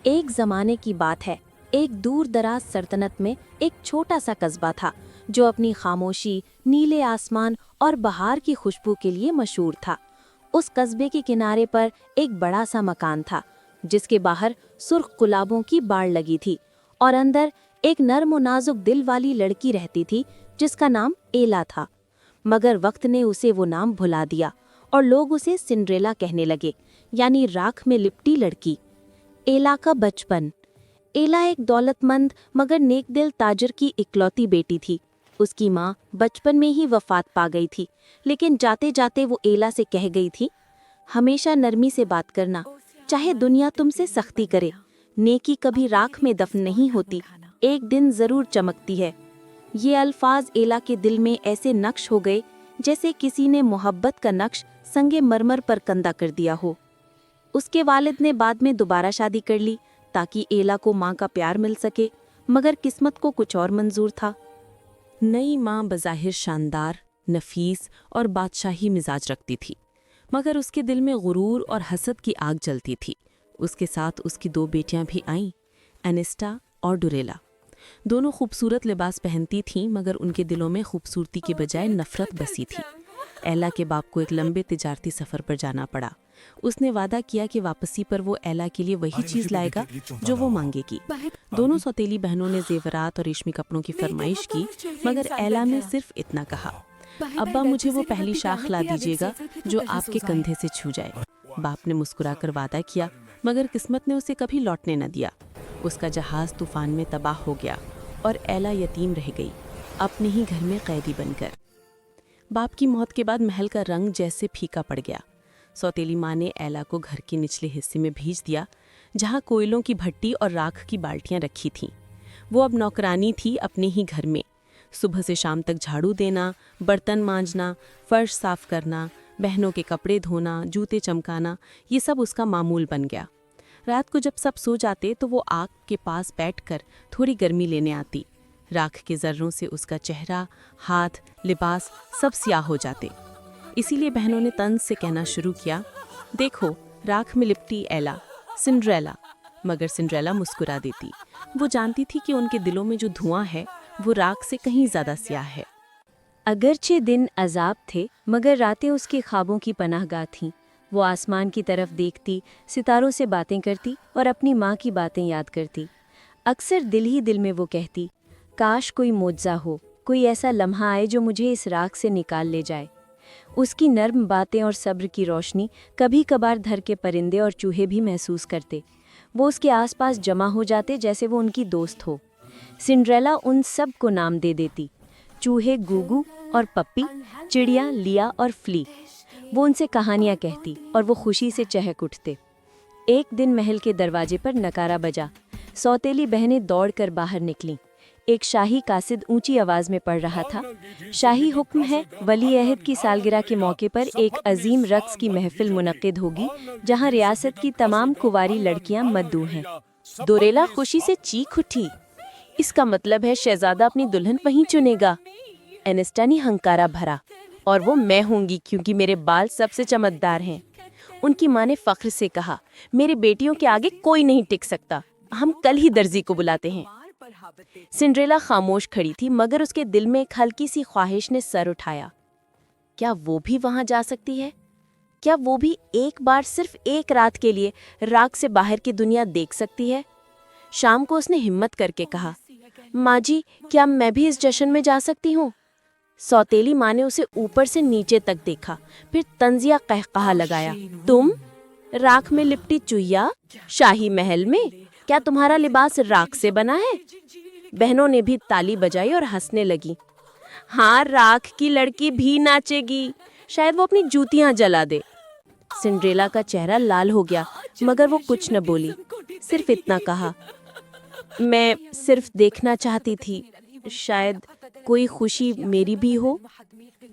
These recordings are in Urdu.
ایک زمانے کی بات ہے، ایک دور دراز سلطنت میں ایک چھوٹا سا قصبہ تھا جو اپنی خاموشی، نیلے آسمان اور بہار کی خوشبو کے لیے مشہور تھا۔ اس قصبے کے کنارے پر ایک بڑا سا مکان تھا جس کے باہر سرخ گلابوں کی باڑ لگی تھی اور اندر ایک نرم و نازک دل والی لڑکی رہتی تھی جس کا نام ایلا تھا۔ مگر وقت نے اسے وہ نام بھلا دیا اور لوگ اسے سنڈریلا کہنے لگے، یعنی راکھ میں لپٹی لڑکی۔ ایلا کا بچپن۔ ایلا ایک دولت مند مگر نیک دل تاجر کی اکلوتی بیٹی تھی۔ اس کی ماں بچپن میں ہی وفات پا گئی تھی، لیکن جاتے جاتے وہ ایلا سے کہہ گئی تھی، ہمیشہ نرمی سے بات کرنا، چاہے دنیا تم سے سختی کرے۔ نیکی کبھی راکھ میں دفن نہیں ہوتی، ایک دن ضرور چمکتی ہے۔ یہ الفاظ ایلا کے دل میں ایسے نقش ہو گئے جیسے کسی نے محبت کا نقش سنگ مرمر پر کندہ کر دیا ہو۔ اس کے والد نے بعد میں دوبارہ شادی کر لی تاکہ ایلا کو ماں کا پیار مل سکے، مگر قسمت کو کچھ اور منظور تھا۔ نئی ماں بظاہر شاندار، نفیس اور بادشاہی مزاج رکھتی تھی، مگر اس کے دل میں غرور اور حسد کی آگ جلتی تھی۔ اس کے ساتھ اس کی دو بیٹیاں بھی آئیں، انیسٹا اور ڈوریلا۔ دونوں خوبصورت لباس پہنتی تھیں، مگر ان کے دلوں میں خوبصورتی کے بجائے نفرت بسی تھی۔ ایلا کے باپ کو ایک لمبے تجارتی سفر پر جانا پڑا۔ اس نے وعدہ کیا کہ واپسی پر وہ ایلا کے لیے وہی چیز لائے گا جو وہ مانگے گی۔ دونوں سوتیلی بہنوں نے زیورات اور ریشمی کپڑوں کی فرمائش کی، مگر ایلا نے صرف اتنا کہا، ابا مجھے وہ پہلی شاخ لا دیجیے گا جو آپ کے کندھے سے چھو جائے۔ باپ نے مسکرا کر وعدہ کیا، مگر قسمت نے اسے کبھی لوٹنے نہ دیا۔ اس کا جہاز طوفان میں تباہ ہو گیا اور ایلا یتیم رہ گئی، اپنے ہی گھر میں قیدی بن کر۔ باپ کی موت کے بعد محل کا رنگ جیسے پھیکا پڑ گیا۔ سوتیلی ماں نے ایلا کو گھر کے نچلے حصے میں بھیج دیا، جہاں کوئلوں کی بھٹی اور راکھ کی بالٹیاں رکھی تھیں۔ وہ اب نوکرانی تھی اپنے ہی گھر میں، صبح سے شام تک جھاڑو دینا، برتن مانجنا، فرش صاف کرنا، بہنوں کے کپڑے دھونا، جوتے چمکانا، یہ سب اس کا معمول بن گیا۔ رات کو جب سب سو جاتے تو وہ آگ کے پاس بیٹھ کر تھوڑی گرمی لینے آتی۔ راکھ کے ذروں سے اس کا چہرہ، ہاتھ، لباس سب سیاہ ہو جاتے۔ اسی لیے بہنوں نے طنز سے کہنا شروع کیا، دیکھو راکھ میں لپٹی ایلا، سنڈریلا۔ مگر سنڈریلا مسکرا دیتی۔ وہ جانتی تھی کہ ان کے دلوں میں جو دھواں ہے وہ راکھ سے کہیں زیادہ سیاہ ہے۔ اگرچہ دن عذاب تھے، مگر راتیں اس کے خوابوں کی پناہ گاہ تھیں۔ وہ آسمان کی طرف دیکھتی، ستاروں سے باتیں کرتی اور اپنی ماں کی باتیں یاد کرتی۔ اکثر دل ہی دل میں وہ کہتی، کاش کوئی معجزہ ہو، کوئی ایسا لمحہ آئے جو مجھے اس راکھ سے نکال لے جائے۔ اس کی نرم باتیں اور صبر کی روشنی کبھی کبھار دھر کے پرندے اور چوہے بھی محسوس کرتے۔ وہ اس کے آس پاس جمع ہو جاتے جیسے وہ ان کی دوست ہو۔ سنڈریلا ان سب کو نام دے دیتی، چوہے گوگو اور پپی، چڑیا لیا اور فلی۔ وہ ان سے کہانیاں کہتی اور وہ خوشی سے چہک اٹھتے۔ ایک دن محل کے دروازے پر نکارا بجا۔ سوتیلی بہنیں دوڑ کر باہر نکلیں۔ ایک شاہی قاصد اونچی آواز میں پڑھ رہا تھا، شاہی حکم ہے، ولی عہد کی سالگرہ کے موقع پر ایک عظیم رقص کی محفل منعقد ہوگی جہاں ریاست کی تمام کنواری لڑکیاں مدعو ہیں۔ ڈوریلا خوشی سے چیخ اٹھی، اس کا مطلب ہے شہزادہ اپنی دلہن وہیں چنے گا۔ انیسٹا نے ہنکارا بھرا، اور وہ میں ہوں گی کیونکہ میرے بال سب سے چمکدار ہیں۔ ان کی ماں نے فخر سے کہا، میری بیٹیوں کے آگے کوئی نہیں ٹک سکتا، ہم کل ہی درزی کو بلاتے ہیں۔ سنڈریلا خاموش کھڑی تھی، مگر اس کے دل میں ایک ہلکی سی خواہش نے سر اٹھایا، کیا وہ بھی وہاں جا سکتی ہے؟ کیا وہ بھی ایک بار، صرف ایک رات کے لیے راکھ سے باہر کی دنیا دیکھ سکتی ہے؟ شام کو اس نے ہمت کر کے کہا، ماں جی کیا میں بھی اس جشن میں جا سکتی ہوں؟ سوتیلی ماں نے اسے اوپر سے نیچے تک دیکھا، پھر طنزیہ قہقہا لگایا، تم راکھ میں لپٹی چوہیا، شاہی محل میں؟ کیا تمہارا لباس راکھ سے بنا ہے؟ بہنوں نے بھی تالی بجائی اور ہنسنے لگی۔ ہاں، راکھ کی لڑکی بھی ناچے گی، شاید وہ اپنی جوتیاں جلا دے۔ سنڈریلا کا چہرہ لال ہو گیا، مگر وہ کچھ نہ بولی، صرف اتنا کہا، میں صرف دیکھنا چاہتی تھی، شاید کوئی خوشی میری بھی ہو۔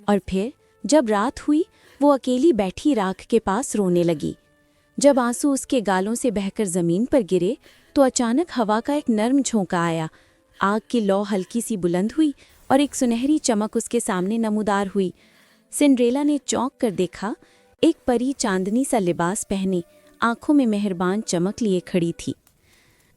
اور پھر جب رات ہوئی وہ اکیلی بیٹھی راکھ کے پاس رونے لگی۔ جب آنسو اس کے گالوں سے بہہ کر زمین پر گرے تو اچانک ہوا کا ایک نرم جھونکا آیا، آگ کی لو ہلکی سی بلند ہوئی اور ایک سنہری چمک اس کے سامنے نمودار ہوئی۔ سنڈریلا نے چونک کر دیکھا، ایک پری چاندنی سا لباس پہنے، آنکھوں میں مہربان چمک لیے کھڑی تھی۔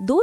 2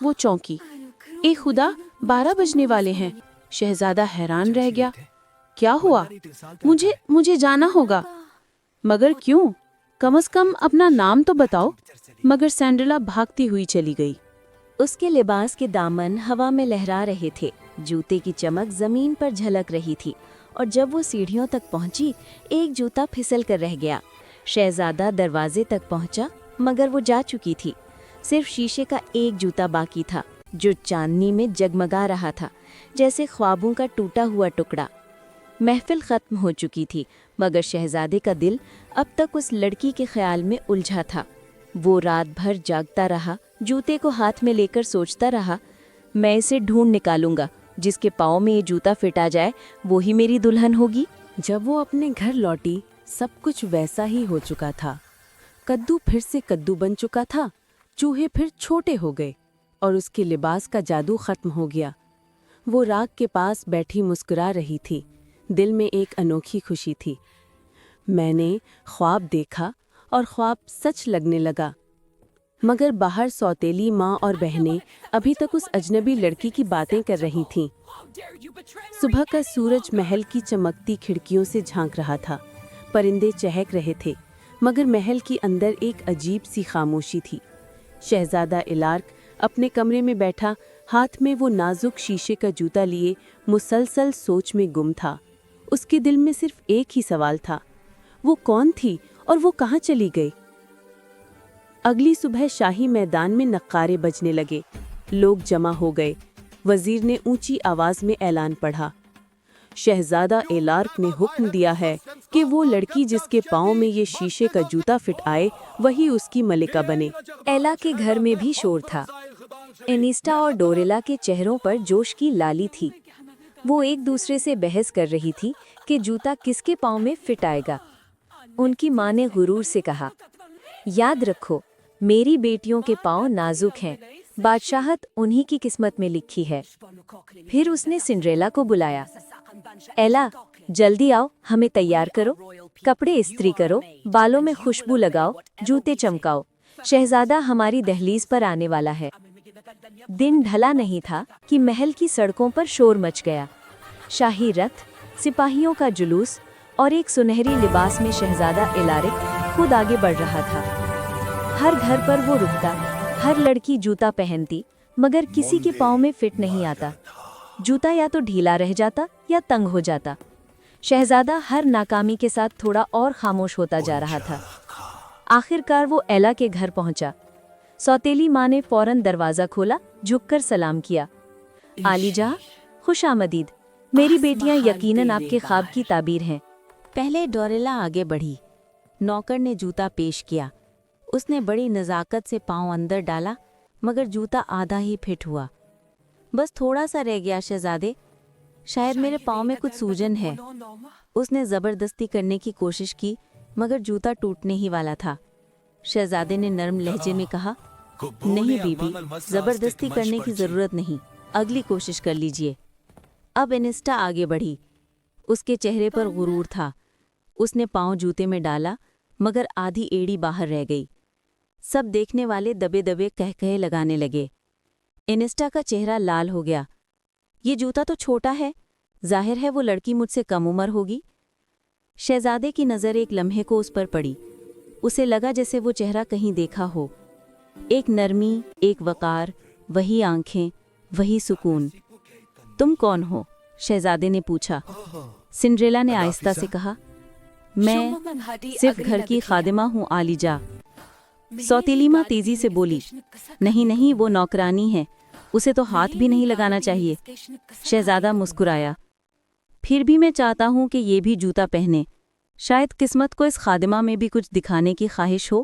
وہ چونکی۔ اے خدا، 12 بجنے والے ہیں۔ شہزادہ حیران رہ گیا۔ کیا ہوا؟ مجھے جانا ہوگا۔ مگر کیوں؟ کم از کم اپنا نام تو بتاؤ۔ مگر سینڈریلا بھاگتی ہوئی چلی گئی۔ اس کے لباس کے دامن ہوا میں لہرا رہے تھے، جوتے کی چمک زمین پر جھلک رہی تھی، اور جب وہ سیڑھیوں تک پہنچی ایک جوتا پھسل کر رہ گیا۔ شہزادہ دروازے تک پہنچا مگر وہ جا چکی تھی۔ صرف شیشے کا ایک جوتا باقی تھا جو چاندنی میں جگمگا رہا تھا جیسے خوابوں کا ٹوٹا ہوا ٹکڑا۔ محفل ختم ہو چکی تھی مگر شہزادے کا دل اب تک اس لڑکی کے خیال میں الجھا تھا۔ وہ رات بھر جاگتا رہا، جوتے کو ہاتھ میں لے کر سوچتا رہا، میں اسے ڈھونڈ نکالوں گا، جس کے پاؤں میں یہ جوتا فٹ آ جائے وہی میری دلہن ہوگی۔ جب وہ اپنے گھر لوٹی سب کچھ ویسا ہی ہو چکا تھا۔ کدو پھر سے کدو بن چکا تھا، چوہے پھر چھوٹے ہو گئے اور اس کے لباس کا جادو ختم ہو گیا۔ وہ راگ کے پاس بیٹھی مسکرا رہی تھی، دل میں ایک انوکھی خوشی تھی۔ میں نے خواب دیکھا اور خواب سچ لگنے لگا، مگر باہر سوتیلی ماں اور بہنیں ابھی تک اس اجنبی لڑکی کی باتیں کر رہی تھیں۔ صبح کا سورج محل کی چمکتی کھڑکیوں سے جھانک رہا تھا، پرندے چہک رہے تھے، مگر محل کی اندر ایک عجیب سی خاموشی تھی۔ شہزادہ الارک اپنے کمرے میں بیٹھا، ہاتھ میں وہ نازک شیشے کا جوتا لیے مسلسل سوچ میں گم تھا۔ اس کے دل میں صرف ایک ہی سوال تھا، وہ کون تھی اور وہ کہاں چلی گئی؟ اگلی صبح شاہی میدان میں نقارے بجنے لگے، لوگ جمع ہو گئے۔ وزیر نے اونچی آواز میں اعلان پڑھا، شہزادہ الارک نے حکم دیا ہے کہ وہ لڑکی جس کے پاؤں میں یہ شیشے کا جوتا فٹ آئے وہی اس کی ملکہ بنے۔ ایلا کے گھر میں بھی شور تھا۔ انیسٹا اور ڈوریلا کے چہروں پر جوش کی لالی تھی۔ وہ ایک دوسرے سے بحث کر رہی تھی کہ جوتا کس کے پاؤں میں فٹ آئے گا۔ ان کی ماں نے غرور سے کہا، یاد رکھو میری بیٹیوں کے پاؤں نازک ہیں، بادشاہت انہی کی قسمت میں لکھی ہے۔ پھر اس نے سنڈریلا کو بلایا، ایلا جلدی آؤ، ہمیں تیار کرو، کپڑے استری کرو، بالوں میں خوشبو لگاؤ، جوتے چمکاؤ، شہزادہ ہماری دہلیز پر آنے والا ہے۔ دن ڈھلا نہیں تھا کہ محل کی سڑکوں پر شور مچ گیا۔ شاہی رتھ، سپاہیوں کا جلوس اور ایک سنہری لباس میں شہزادہ الارک خود آگے بڑھ رہا تھا۔ ہر گھر پر وہ رکتا، ہر لڑکی جوتا پہنتی، مگر کسی کے پاؤں میں فٹ نہیں آتا۔ جوتا یا تو ڈھیلا رہ جاتا یا تنگ ہو جاتا۔ شہزادہ ہر ناکامی کے ساتھ تھوڑا اور خاموش ہوتا جا رہا تھا۔ آخر کار وہ ایلا کے گھر پہنچا۔ سوتیلی ماں نے فوراً دروازہ کھولا، جھک کر سلام کیا، عالی جہاں خوش آمدید، میری بیٹیاں یقیناً آپ کے خواب کی تعبیر ہیں۔ پہلے ڈوریلا آگے بڑھی، نوکر نے جوتا پیش کیا۔ اس نے بڑی نزاکت سے پاؤں اندر ڈالا، مگر جوتا آدھا ہی پھٹ ہوا۔ بس تھوڑا سا رہ گیا شہزادے، شاید میرے پاؤں میں کچھ سوجن ہے۔ اس نے زبردستی کرنے کی کوشش کی، مگر جوتا ٹوٹنے ہی والا تھا۔ شہزادے نے نرم لہجے میں کہا، نہیں بی بی، زبردستی کرنے کی ضرورت نہیں، اگلی کوشش کر لیجئے۔ اب انیسٹا آگے بڑھی، اس کے چہرے پر غرور تھا۔ اس نے پاؤں جوتے میں ڈالا، مگر آدھی ایڑی باہر رہ گئی۔ سب دیکھنے والے دبے دبے کہکہے لگانے لگے۔ انیسٹا کا چہرہ لال ہو گیا، یہ جوتا تو چھوٹا ہے، ظاہر ہے وہ لڑکی مجھ سے کم عمر ہوگی۔ شہزادے کی نظر ایک لمحے کو اس پر پڑی، اسے لگا جیسے وہ چہرہ کہیں دیکھا ہو، ایک نرمی، ایک وقار، وہی آنکھیں، وہی سکون۔ تم کون ہو؟ شہزادے نے پوچھا۔ سنڈریلا نے آہستہ سے کہا، میں صرف گھر کی خادمہ ہوں عالی جا۔ سوتیلی ماں تیزی سے بولی، نہیں نہیں، وہ نوکرانی ہے، اسے تو ہاتھ بھی نہیں لگانا چاہیے۔ شہزادہ مسکرایا، پھر بھی میں چاہتا ہوں کہ یہ بھی جوتا پہنے، شاید قسمت کو اس خادمہ میں بھی کچھ دکھانے کی خواہش ہو۔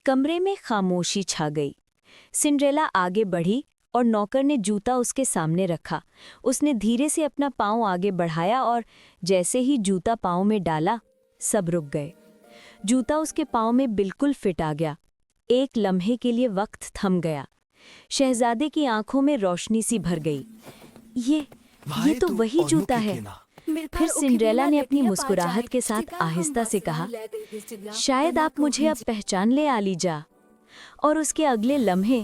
کمرے میں خاموشی چھا گئی۔ سنڈریلا آگے بڑھی اور نوکر نے جوتا اس کے سامنے رکھا۔ اس نے دھیرے سے اپنا پاؤں آگے بڑھایا اور جیسے ہی جوتا پاؤں میں ڈالا، سب رک گئے۔ جوتا اس کے پاؤں میں بالکل فٹ آ گیا۔ ایک لمحے کے لیے وقت تھم گیا۔ شہزادے کی آنکھوں میں روشنی سی بھر گئی۔ یہ تو وہی جوتا ہے۔ پھر سنڈریلا نے اپنی مسکراہٹ کے ساتھ آہستہ سے کہا، شاید آپ مجھے اب پہچان لے عالی جا۔ اور اس کے اگلے لمحے